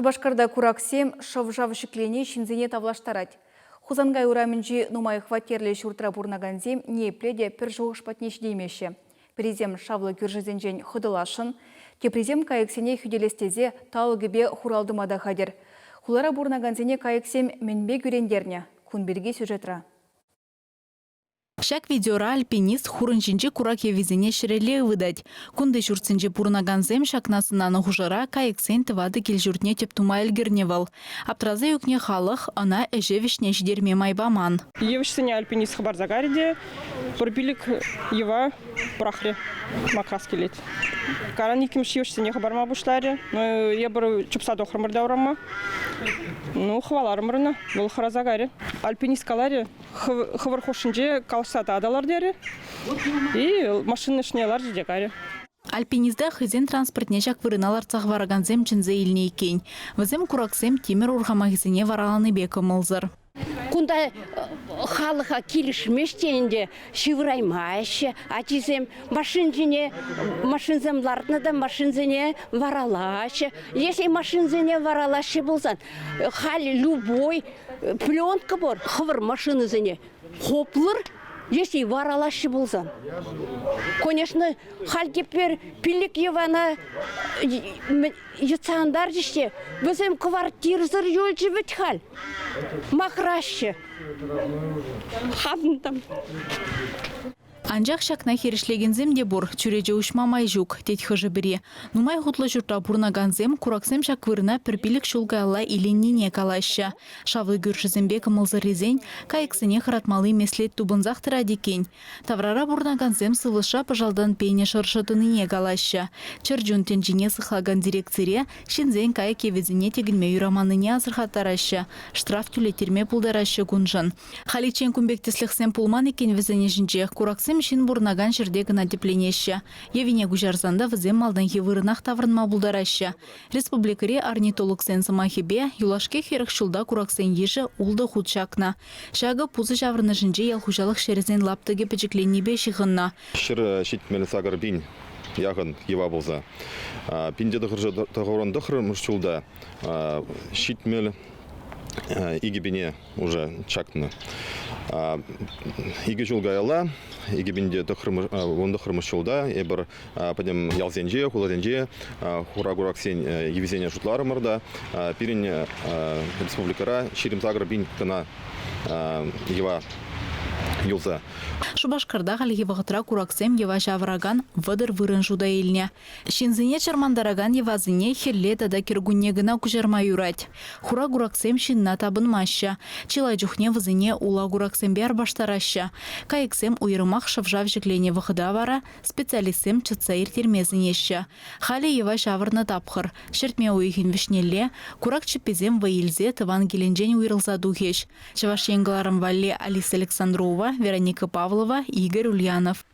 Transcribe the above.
Шубашкарда кураксем шавжав шиклене шинзене тавлаштарать. Хузангай ураменджи нумай хватерле шуртра бурнаганзем непледе пір жоғыш патнеш деймеші. Президем шавлы күржізенжен худылашын, кепрезем кайыксене хүделестезе тауығыбе хуралдымада хадер. Хулара бурнаганзене кайыксем менбе күрендерне. Кунберге сюжетра. Шак видеора альпинист хурынчинчи курак евизене ширеле выдать. Кунды журцинчи пурнаганзем шакнасынан хужара кайыксен тывады келжуртне теп тума элгерневал. Аптразы юкне халық, ана эже вишне жидерме майбаман. Евишсене альпинист хабар загариде, пропилик ева прахле макас келет. Каран икимш евишсене хабарма бушларе, но я бір чупсадо храмырда урама. Ну, хваларымырына, бұл хара загари. Альпинист каларе, хавар хошинже калсата адалар дере, и машины шнелар жидекаре. Альпинизда хызен транспортне жак вырыналар цахвараганзем чинзе илне икень. Вазем кураксем тимер урхамахизене вараланы бекі мылзыр. Кунда халыха килишмештенде шивраймайшы, атизем машинземларны да машинзене варалашы. Если машинзене варалашы болсан, хал любой пленка бар, хвар машинызене хоплыр, если варалашы болсан. Конечно, хал кепер пилик евана юцандар жиште, бізем квартирзыр юлчы бит хал. Махраще. Хабн там. Анжақ шакна херешлегензем де бур, чуреже ушма майжук, тет хыжы біре. Нумай хутлы жұртра бурнаганзем, кураксем шак вырына пірпілік шулгайла иленнене калаща. Шавлы гүршізембе кымылзырезен, кайыксыне хыратмалы меслет тубынзақ тырадекен. Таврара бурнаганзем сывыша пыжалдан пейне шыршытыныне калаща. Чырджун тенжине сыхлаган дирекцире, шинзен кайык евезіне тегінме юраманыне азырхаттараща. Штраф тюлетерме пулдараща гунжан. Халичен кумбектесліхсен пулман екен везіне жінже, кураксем шин бурнаган жерде гына тепленеща. Евине гужарзанда візем малдан хевырынақ таврынма булдараща. Республикаре орнитолог сен самахебе юлашке херық шулда кураксен ежі улды худшакна. Шағы пузы жаврыны жінже ялхужалық шерезен лаптыге пәчекленнебе шығынна. Шыр шетмелі сағыр бин яғын ева болса. Пинде дұқыржы тағырын дұқыр мұшчулда шетмелі игебине уже чакны. Иге жулгайла, игебинде дұқыр мұшчулда, ебір падем ялзенже, хуладенже, хурагураксен евезене жұтлары мұрда, пирин республикара шерім сағыр бин кына ева юлза. Шубашкарда халихи вағытра кураксем ева жавраган вадыр вырын жуда еліне. Шинзіне чармандараган евазыне херле тада киргунне гына кужарма юрать. Хура кураксем шинна табынмаща. Чилай жухне вазыне ула кураксембе арбаштараща. Кайыксем уйрымақ шавжав жеклене вахыда вара, специалистсем чыцаир термезінеща. Хали ева жаврны тапхыр. Шертме уйхин вишнелле, курак чіпезем ваилзе тыван келенжен уйрылза духеш. Чаваш еңгаларым валле Алиса Александрова, Вероника Павлова, Игорь Ульянов.